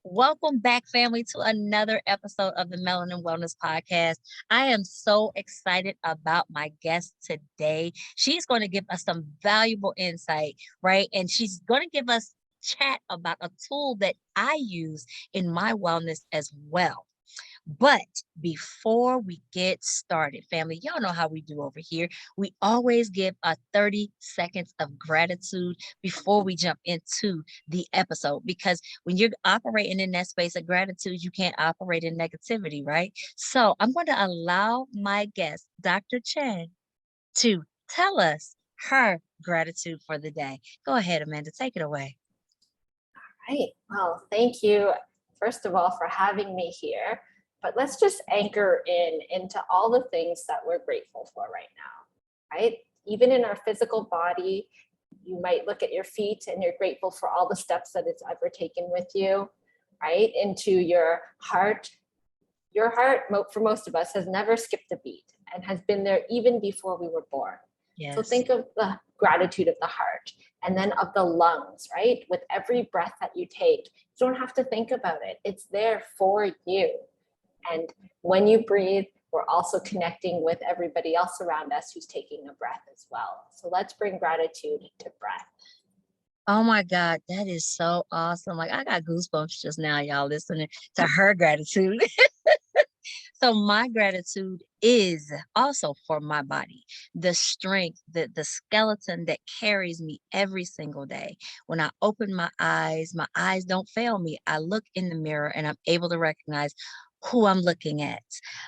Welcome back, family, to another episode of the Melanin Wellness Podcast. I am so excited about my guest today. She's going to give us some valuable insight, right? And she's going to give us chat about a tool that I use in my wellness as well. But before we get started, family, y'all know how we do over here. We always give a 30 seconds of gratitude before we jump into the episode. Because when you're operating in that space of gratitude, you can't operate in negativity, right? So I'm going to allow my guest, Dr. Chen, to tell us her gratitude for the day. Go ahead, Amanda, take it away. Right. Well, thank you, first of all, for having me here. But let's just anchor into all the things that we're grateful for right now, right? Even in our physical body, you might look at your feet and you're grateful for all the steps that it's ever taken with you, right? Into your heart. Your heart, for most of us, has never skipped a beat and has been there even before we were born. So Yes. think of the gratitude of the heart and then of the lungs, right? With every breath that you take, you don't have to think about it. It's there for you. And when you breathe, we're also connecting with everybody else around us who's taking a breath as well. So let's bring gratitude to breath. Oh my God, that is so awesome. Like I got goosebumps just now, y'all, listening to her gratitude. So my gratitude is also for my body, the strength, the skeleton that carries me every single day. When I open my eyes don't fail me. I look in the mirror and I'm able to recognize who I'm looking at,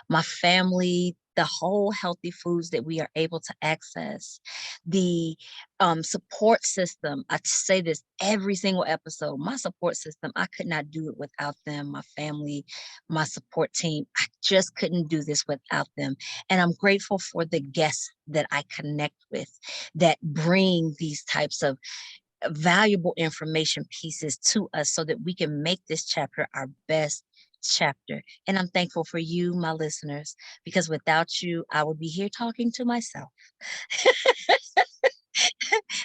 my family, the whole healthy foods that we are able to access, the support system. I say this every single episode. My support system, I could not do it without them, my family, my support team. I just couldn't do this without them. And I'm grateful for the guests that I connect with that bring these types of valuable information pieces to us so that we can make this chapter our best chapter. And I'm thankful for you, my listeners, because without you, I would be here talking to myself.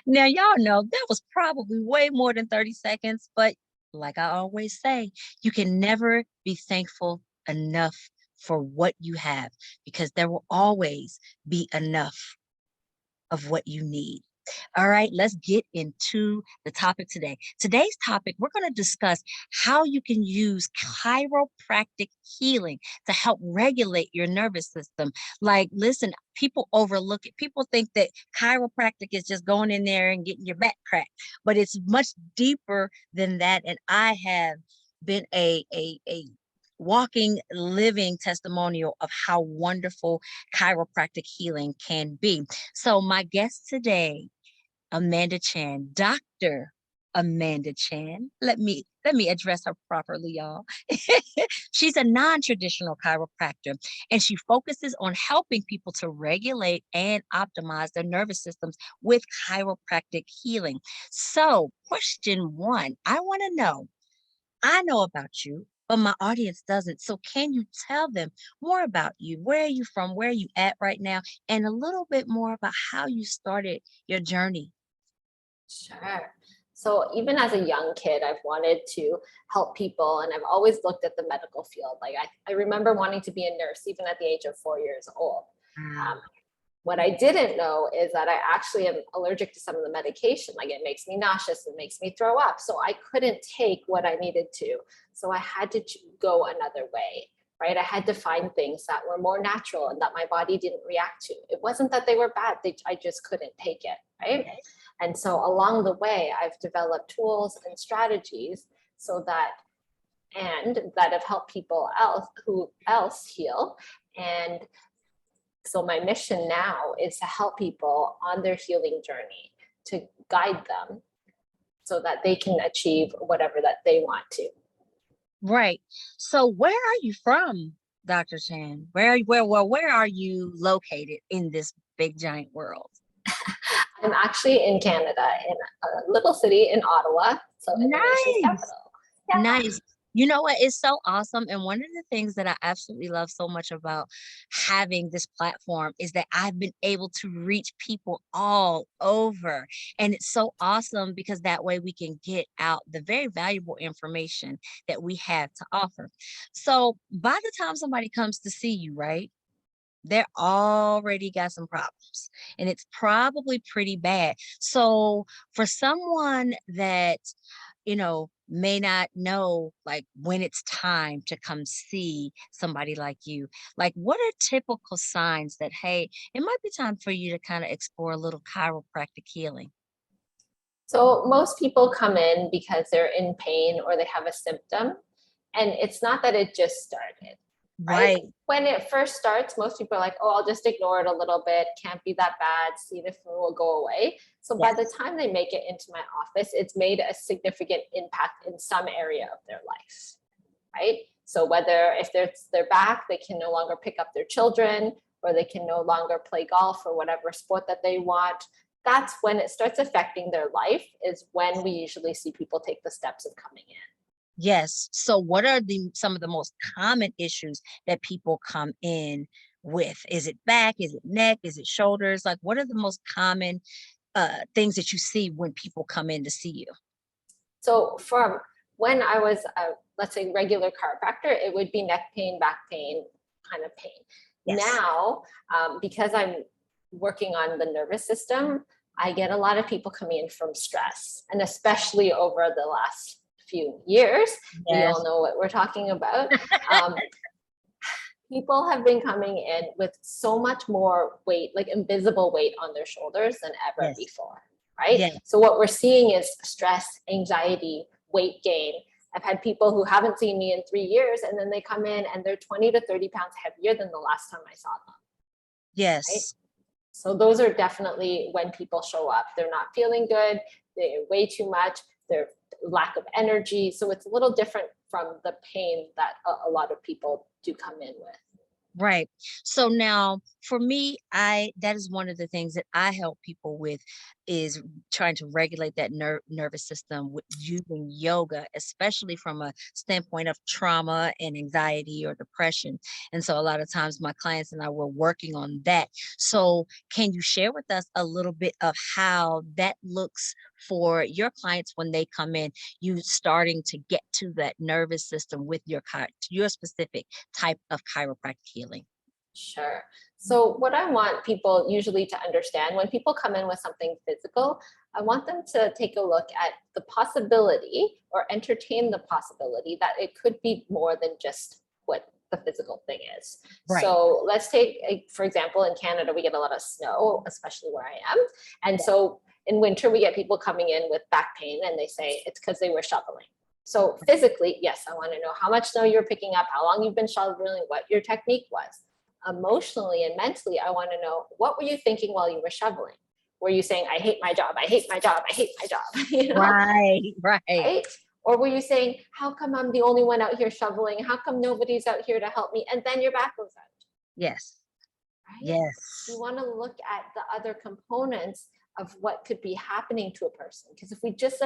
Now, y'all know that was probably way more than 30 seconds, but like I always say, you can never be thankful enough for what you have because there will always be enough of what you need. All right, let's get into the topic today. Today's topic, we're going to discuss how you can use chiropractic healing to help regulate your nervous system. Like, listen, people overlook it. People think that chiropractic is just going in there and getting your back cracked, but it's much deeper than that. And I have been a walking, living testimonial of how wonderful chiropractic healing can be. So my guest today, Amanda Chan, Dr. Amanda Chan. Let me address her properly, y'all. She's a non-traditional chiropractor, and she focuses on helping people to regulate and optimize their nervous systems with chiropractic healing. So, question one, I want to know, I know about you, but my audience doesn't. So can you tell them more about you? Where are you from? Where are you at right now? And a little bit more about how you started your journey. Sure. So even as a young kid, I've wanted to help people and I've always looked at the medical field. Like I remember wanting to be a nurse even at the age of 4 years old. Wow. What I didn't know is that I actually am allergic to some of the medication. Like it makes me nauseous, it makes me throw up. So I couldn't take what I needed to. So I had to go another way, right? I had to find things that were more natural and that my body didn't react to. It wasn't that they were bad, I just couldn't take it, right? And so along the way, I've developed tools and strategies that have helped people else heal. And so my mission now is to help people on their healing journey, to guide them so that they can achieve whatever that they want to. Right. So where are you from, Dr. Chan? Where are you located in this big giant world? I'm actually in Canada, in a little city in Ottawa, so in the nation's Nice. capital. Yeah. Nice. You know what? It's so awesome. And one of the things that I absolutely love so much about having this platform is that I've been able to reach people all over. And it's so awesome because that way we can get out the very valuable information that we have to offer. So by the time somebody comes to see you, right? They're already got some problems and it's probably pretty bad. So for someone that, may not know like when it's time to come see somebody like you, like what are typical signs that, hey, it might be time for you to kind of explore a little chiropractic healing? So most people come in because they're in pain or they have a symptom, and it's not that it just started, right? Right. When it first starts, most people are like, oh, I'll just ignore it a little bit, can't be that bad, see if it will go away. So by the Yes. time they make it into my office, it's made a significant impact in some area of their life, right? So whether if it's their back, they can no longer pick up their children, or they can no longer play golf or whatever sport that they want. That's when it starts affecting their life, is when we usually see people take the steps of coming in. Yes. So what are some of the most common issues that people come in with? Is it back? Is it neck? Is it shoulders? Like what are the most common things that you see when people come in to see you? So from when I was a, let's say, regular chiropractor, it would be neck pain, back pain, kind of pain. Yes. Now, because I'm working on the nervous system, I get a lot of people coming in from stress, and especially over the last few years, we all Yes. know what we're talking about. Um, People have been coming in with so much more weight, like invisible weight on their shoulders than ever Yes. before, right? Yes. So what we're seeing is stress, anxiety, weight gain. I've had people who haven't seen me in 3 years, and then they come in and they're 20 to 30 pounds heavier than the last time I saw them, right? Yes. So those are definitely when people show up. They're not feeling good, they weigh too much, they're lack of energy. So it's a little different from the pain that a lot of people do come in with. Right. So now for me, I that is one of the things that I help people with is trying to regulate that nervous system with using yoga, especially from a standpoint of trauma and anxiety or depression. And so a lot of times my clients and I were working on that. So can you share with us a little bit of how that looks for your clients when they come in, you starting to get to that nervous system with your specific type of chiropractic healing? Sure. So, what I want people usually to understand when people come in with something physical, I want them to take a look at the possibility or entertain the possibility that it could be more than just what the physical thing is. Right. So, let's take, for example, in Canada, we get a lot of snow, especially where I am. And Yeah. so, in winter, we get people coming in with back pain and they say it's because they were shoveling. So, physically, yes, I want to know how much snow you're picking up, how long you've been shoveling, what your technique was. Emotionally and mentally, I want to know, what were you thinking while you were shoveling? Were you saying, I hate my job, I hate my job, I hate my job, Right. Right. right? Or were you saying, how come I'm the only one out here shoveling? How come nobody's out here to help me? And then your back goes out, Yes. right? We Yes. want to look at the other components of what could be happening to a person. Because if we just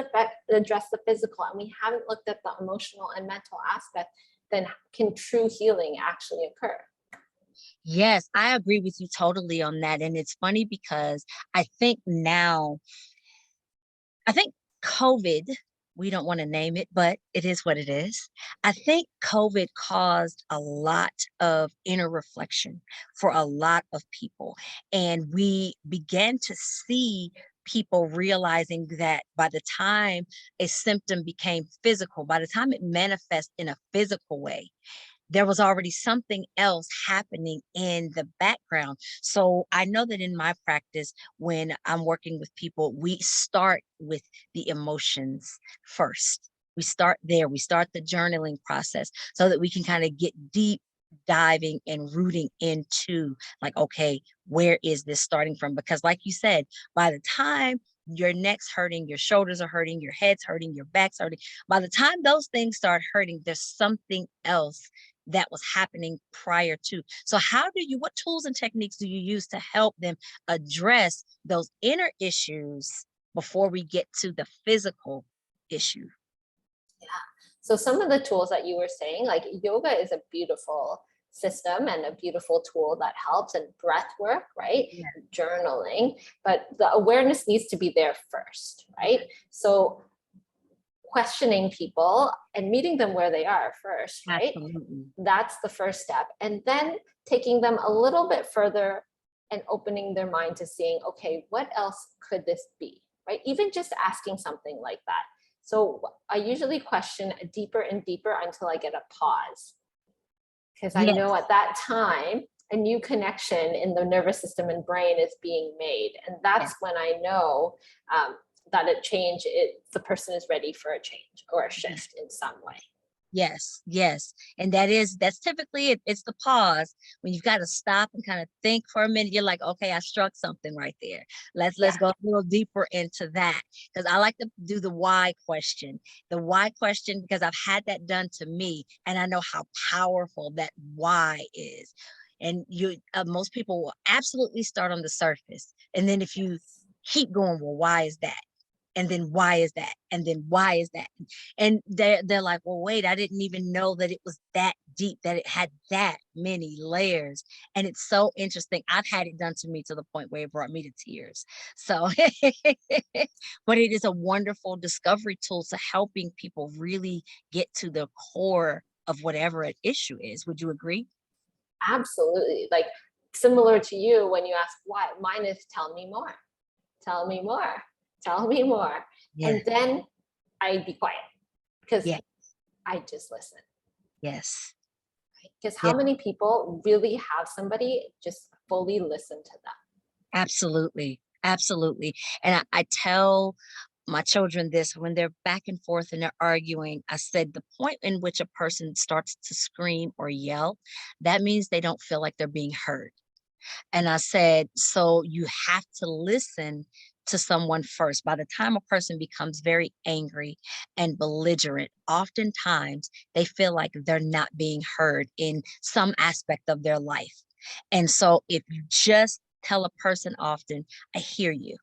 address the physical and we haven't looked at the emotional and mental aspect, then can true healing actually occur? Yes, I agree with you totally on that. And it's funny because I think now, I think COVID, we don't want to name it, but it is what it is. I think COVID caused a lot of inner reflection for a lot of people. And we began to see people realizing that by the time a symptom became physical, by the time it manifests in a physical way, there was already something else happening in the background. So I know that in my practice, when I'm working with people, we start with the emotions first. We start there. We start the journaling process so that we can kind of get deep diving and rooting into like, okay, where is this starting from? Because like you said, by the time your neck's hurting, your shoulders are hurting, your head's hurting, your back's hurting. By the time those things start hurting, there's something else that was happening prior to. So what tools and techniques do you use to help them address those inner issues before we get to the physical issue? Yeah. So some of the tools that you were saying, like yoga is a beautiful system and a beautiful tool that helps, and breath work, right? Yeah, Journaling, but the awareness needs to be there first, right? So questioning people and meeting them where they are first, right? absolutely. That's the first step. And then taking them a little bit further and opening their mind to seeing, okay, what else could this be, right? Even just asking something like that. So I usually question deeper and deeper until I get a pause. Because I know Yes, at that time, a new connection in the nervous system and brain is being made. And yes. that's when I know that the person is ready for a change or a shift in some way. Yes, yes. And that's typically it. It's the pause when you've got to stop and kind of think for a minute. You're like, okay, I struck something right there. Let's Yeah. go a little deeper into that. Because I like to do the why question. The why question, because I've had that done to me and I know how powerful that why is. And you most people will absolutely start on the surface. And then if you Yes. keep going, well, why is that? And then why is that? And then why is that? And they're like, well, wait, I didn't even know that it was that deep, that it had that many layers. And it's so interesting. I've had it done to me to the point where it brought me to tears. So but it is a wonderful discovery tool to helping people really get to the core of whatever an issue is. Would you agree? Absolutely. Like similar to you when you ask why, mine is tell me more, tell me more, tell me more. Yeah. And then I be quiet because Yeah. I just listen. Yes. Because Yeah. how many people really have somebody just fully listen to them? Absolutely. Absolutely. And I tell my children this when they're back and forth and they're arguing. I said the point in which a person starts to scream or yell, that means they don't feel like they're being heard. And I said, so you have to listen to someone first. By the time a person becomes very angry and belligerent, oftentimes they feel like they're not being heard in some aspect of their life. And so if you just tell a person often, I hear you,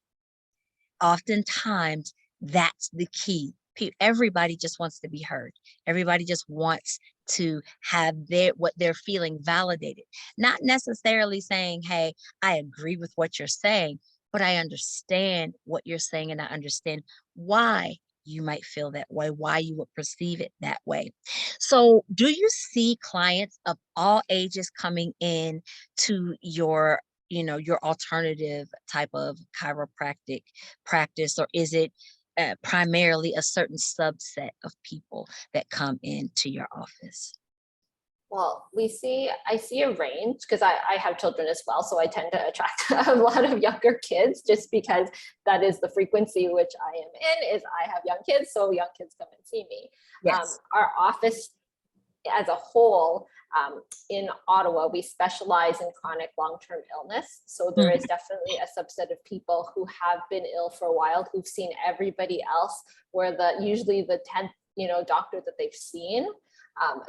oftentimes that's the key. Everybody just wants to be heard. Everybody just wants to have what they're feeling validated. Not necessarily saying, "Hey, I agree with what you're saying," but I understand what you're saying and I understand why you might feel that way, why you would perceive it that way. So, do you see clients of all ages coming in to your alternative type of chiropractic practice, or is it primarily a certain subset of people that come into your office? Well, I see a range because I have children as well. So I tend to attract a lot of younger kids just because that is the frequency which I am in is I have young kids. So young kids come and see me. Yes. Our office as a whole in Ottawa, we specialize in chronic long-term illness. So there is Mhm. definitely a subset of people who have been ill for a while, who've seen everybody else, where usually the 10th, doctor that they've seen.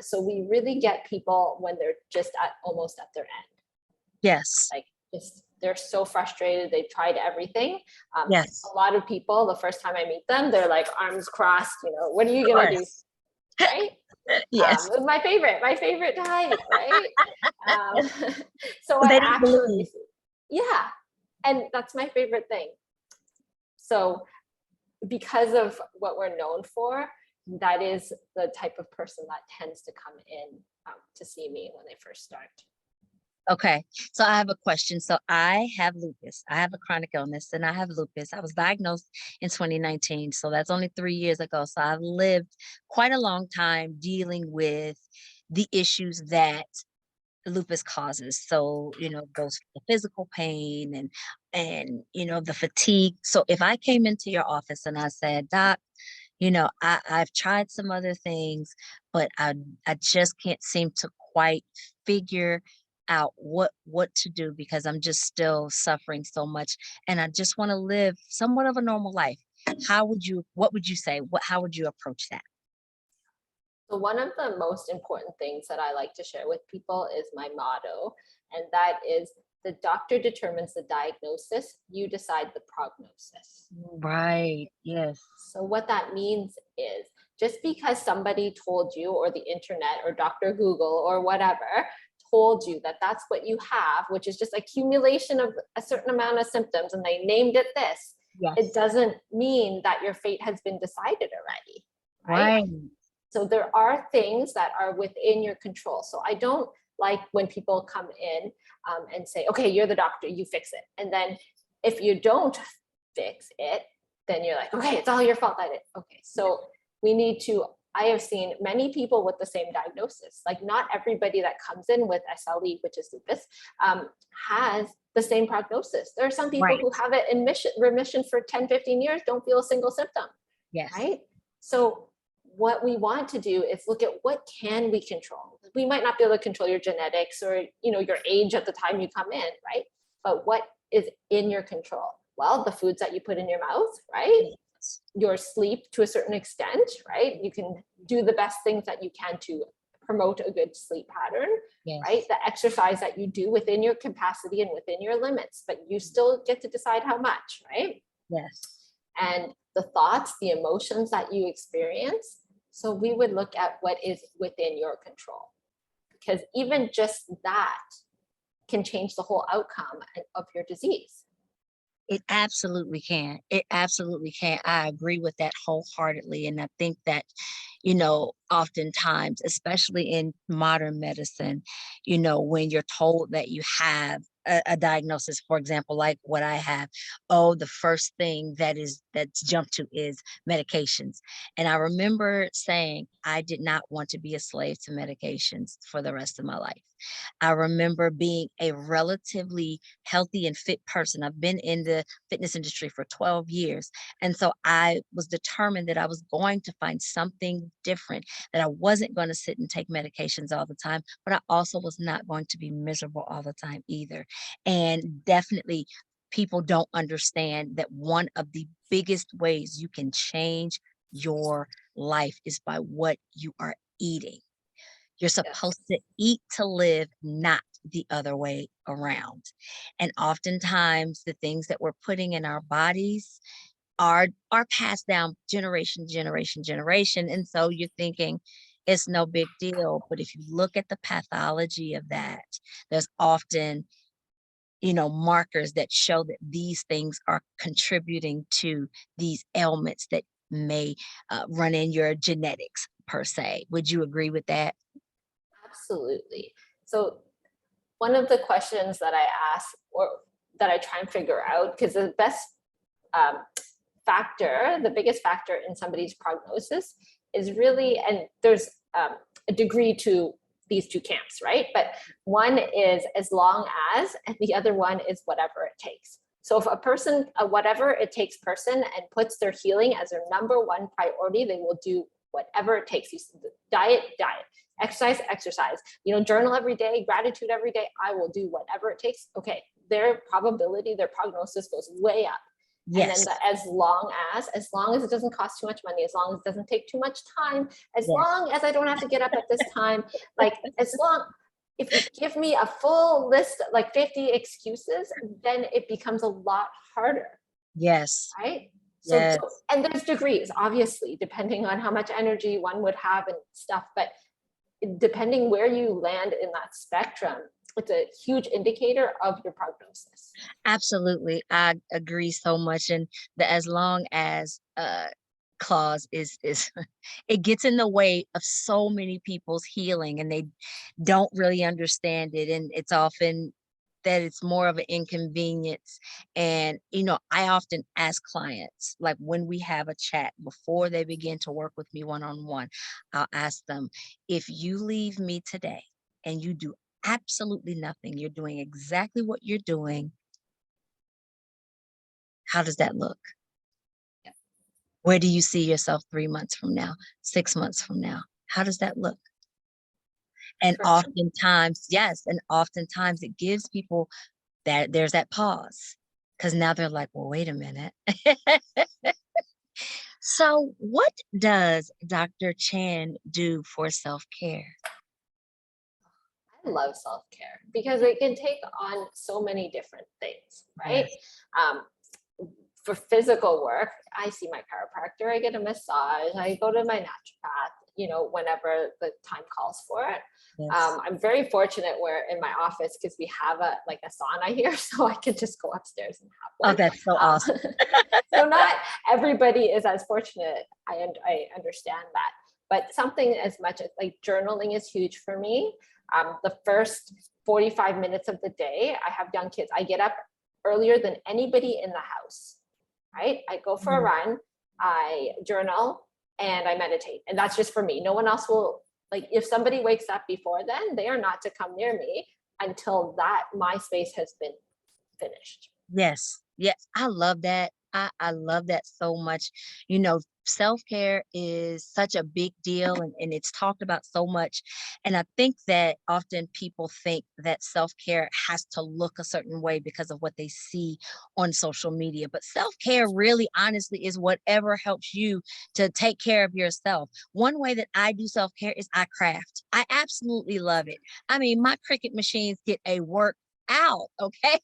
So we really get people when they're just almost at their end, Yes. like just they're so frustrated. They've tried everything. A Yes. lot of people, the first time I meet them, they're like arms crossed. What are Of you gonna do, course. right? Yes. My favorite type, right? Um, so Well, I they don't actually, believe. yeah, and that's my favorite thing. So because of what we're known for, that is the type of person that tends to come in to see me when they first start. Okay. So I have a question. So I have lupus. I have a chronic illness and I have lupus. I was diagnosed in 2019. So that's only 3 years ago. So I've lived quite a long time dealing with the issues that lupus causes. So, those the physical pain and the fatigue. So if I came into your office and I said, Doc, I've tried some other things, but I just can't seem to quite figure out what to do because I'm just still suffering so much and I just want to live somewhat of a normal life. What would you say? How would you approach that? So one of the most important things that I like to share with people is my motto, and that is the doctor determines the diagnosis, you decide the prognosis. Right. Yes. So what that means is Just because somebody told you, or the internet or Dr. Google or whatever told you that that's what you have, which is just accumulation of a certain amount of symptoms, and they named it this, it Yes. doesn't mean that your fate has been decided already, right? Right. So there are things that are within your control. So I don't like when people come in and say, okay, you're the doctor, you fix it. And then if you don't fix it, then you're like, okay, it's all your fault. I did. Okay, so we need to, I have seen many people with the same diagnosis. Like not everybody that comes in with SLE, which is lupus, has the same prognosis. There are some people Right. who have it in remission for 10, 15 years, don't feel a single symptom, Yes. right? So what we want to do is look at what can we control. We might not be able to control your genetics or your age at the time you come in, right? But what is in your control? Well, the foods that you put in your mouth, right? Yes. Your sleep to a certain extent, right? You can do the best things that you can to promote a good sleep pattern, right? Yes. The exercise that you do within your capacity and within your limits, but you still get to decide how much, right? Yes. And the thoughts, the emotions that you experience. So we would look at what is within your control, because even just that can change the whole outcome of your disease. It absolutely can. It absolutely can. I agree with that wholeheartedly. And I think that, oftentimes, especially in modern medicine, when you're told that you have a diagnosis, for example, like what I have, oh, the first thing that's jumped to is medications. And I remember saying I did not want to be a slave to medications for the rest of my life. I remember being a relatively healthy and fit person. I've been in the fitness industry for 12 years. And so I was determined that I was going to find something different, that I wasn't going to sit and take medications all the time, but I also was not going to be miserable all the time either. And definitely, people don't understand that one of the biggest ways you can change your life is by what you are eating. You're supposed Yes. to eat to live, not the other way around. And oftentimes the things that we're putting in our bodies are passed down generation, generation, generation. And so you're thinking it's no big deal. But if you look at the pathology of that, there's often, markers that show that these things are contributing to these ailments that may run in your genetics per se. Would you agree with that? Absolutely. So one of the questions that I ask, or that I try and figure out, because the best um, factor, the biggest factor in somebody's prognosis is really, and there's a degree to these two camps, right? But one is as long as, and the other one is whatever it takes. So if a person, a whatever it takes person, and puts their healing as their number one priority, they will do whatever it takes. You diet, exercise, exercise. Journal every day, gratitude every day. I will do whatever it takes. Okay, their probability, their prognosis goes way up. And then Yes. as long as it doesn't cost too much money, as long as it doesn't take too much time, as Yes. long as I don't have to get up at this time, like as long, if you give me a full list, like 50 excuses, then it becomes a lot harder, Yes. right? So, Yes. and there's degrees, obviously, depending on how much energy one would have and stuff, but depending where you land in that spectrum, it's a huge indicator of your prognosis. Absolutely. I agree so much. And the as long as clause is it gets in the way of so many people's healing and they don't really understand it. And it's often that it's more of an inconvenience. And, I often ask clients, like when we have a chat before they begin to work with me one-on-one, I'll ask them, if you leave me today and you do absolutely nothing, you're doing exactly what you're doing, how does that look? Yeah, Where do you see yourself 3 months from now, 6 months from now? How does that look? And for sure. oftentimes, yes, and oftentimes it gives people that there's that pause because now they're like, well, wait a minute. So, what does Dr. Chan do for self care? I love self care because it can take on so many different things, right? Yes. Um, for physical work, I see my chiropractor, I get a massage, I go to my naturopath, whenever the time calls for it. Yes. I'm very fortunate where in my office, because we have a sauna here, so I can just go upstairs and have Oh, one. that's so awesome. So not everybody is as fortunate. I understand that, but something as much as like journaling is huge for me. The first 45 minutes of the day, I have young kids. I get up earlier than anybody in the house, right? I go for a Mhm. run, I journal, and I meditate. And that's just for me. No one else will, like, if somebody wakes up before then, they are not to come near me until that my space has been finished. Yes. Yes. I love that. I love that so much. Self-care is such a big deal and it's talked about so much. And I think that often people think that self-care has to look a certain way because of what they see on social media. But self-care really honestly is whatever helps you to take care of yourself. One way that I do self-care is I craft. I absolutely love it. I mean, my Cricut machines get a work out, okay?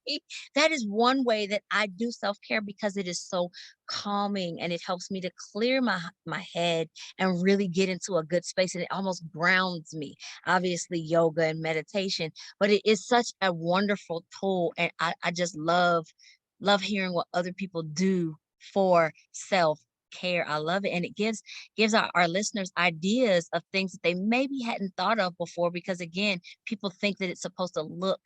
That is one way that I do self-care because it is so calming and it helps me to clear my head and really get into a good space and it almost grounds me. Obviously yoga and meditation, but it is such a wonderful tool and I just love hearing what other people do for self-care. I love it and it gives our listeners ideas of things that they maybe hadn't thought of before because again, people think that it's supposed to look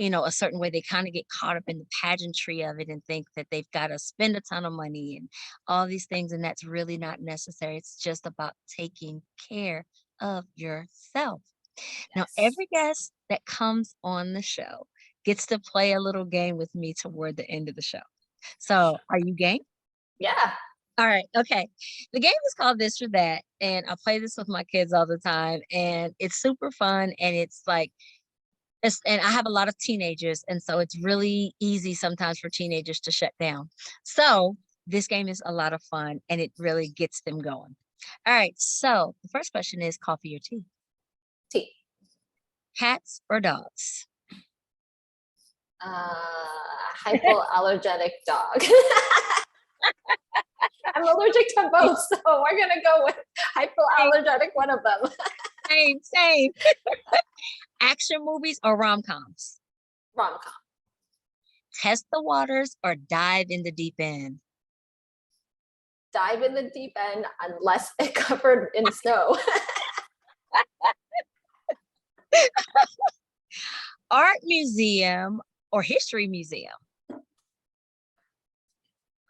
a certain way. They kind of get caught up in the pageantry of it and think that they've got to spend a ton of money and all these things. And that's really not necessary. It's just about taking care of yourself. Now, Yes. every guest that comes on the show gets to play a little game with me toward the end of the show. So, are you game? Yeah. All right. Okay. The game is called This or That. And I play this with my kids all the time. And it's super fun. And it's like, and I have a lot of teenagers, and so it's really easy sometimes for teenagers to shut down. So this game is a lot of fun and it really gets them going. All right. So the first question is coffee or tea? Tea. Cats or dogs? Hypoallergenic dog. I'm allergic to both, so we're gonna go with Same, hypoallergenic, one of them. same. Action movies or rom coms? Rom-com. Test the waters or dive in the deep end? Dive in the deep end unless it covered in snow. Art museum or history museum?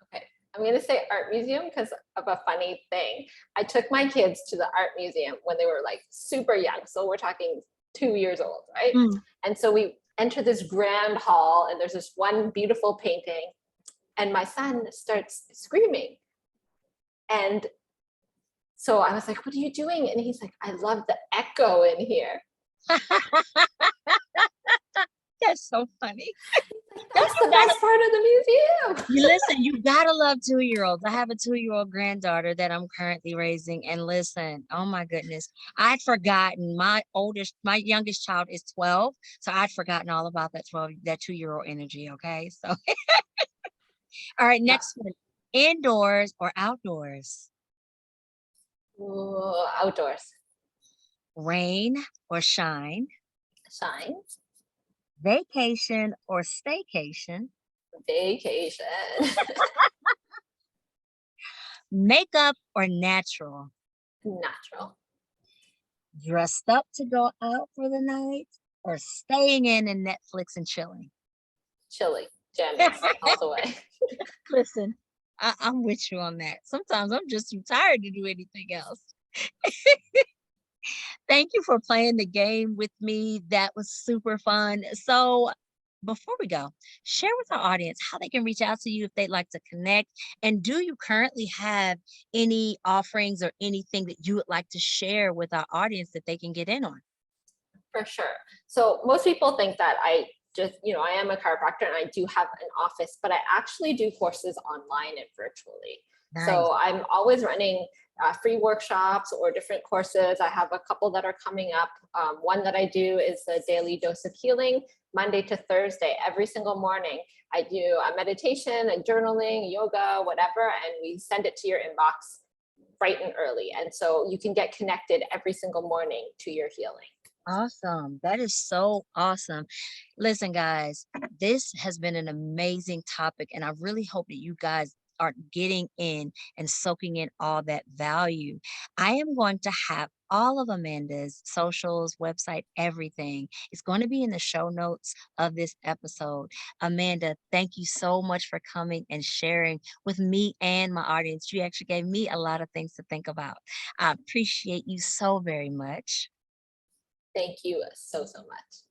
Okay, I'm gonna say art museum because of a funny thing. I took my kids to the art museum when they were like super young, so we're talking 2 years old, right? Mm. And so we enter this grand hall, and there's this one beautiful painting, and my son starts screaming, and so I was like, "What are you doing?" And he's like, "I love the echo in here." That's so funny. That's You the gotta best part of the museum. You listen, you gotta love 2-year-olds. I have a 2-year-old granddaughter that I'm currently raising, and listen, oh my goodness, I'd forgotten my youngest child is 12, so I'd forgotten all about that 2-year-old energy, okay? So, all right, next one, indoors or outdoors? Ooh, outdoors. Rain or shine? Shine. Vacation or staycation? Vacation. Makeup or natural? Natural. Dressed up to go out for the night or staying in and Netflix and chilling? Chili. Jammies all the way. Listen, I'm with you on that. Sometimes I'm just too tired to do anything else. Thank you for playing the game with me. That was super fun. So, before we go, share with our audience how they can reach out to you if they'd like to connect. And do you currently have any offerings or anything that you would like to share with our audience that they can get in on? For sure. So most people think that I am a chiropractor and I do have an office, but I actually do courses online and virtually. Nice. So I'm always running free workshops or different courses. I have a couple that are coming up. One that I do is the daily dose of healing, Monday to Thursday, every single morning. I do a meditation, a journaling, yoga, whatever, and we send it to your inbox bright and early. And so you can get connected every single morning to your healing. Awesome. That is so awesome. Listen, guys, this has been an amazing topic, and I really hope that you guys are getting in and soaking in all that value. I am going to have all of Amanda's socials, website, everything. It's going to be in the show notes of this episode. Amanda, thank you so much for coming and sharing with me and my audience. You actually gave me a lot of things to think about. I appreciate you so very much. Thank you so, so much.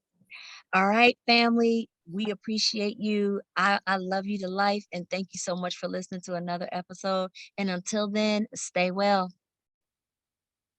All right, family, we appreciate you. I love you to life. And thank you so much for listening to another episode. And until then, stay well.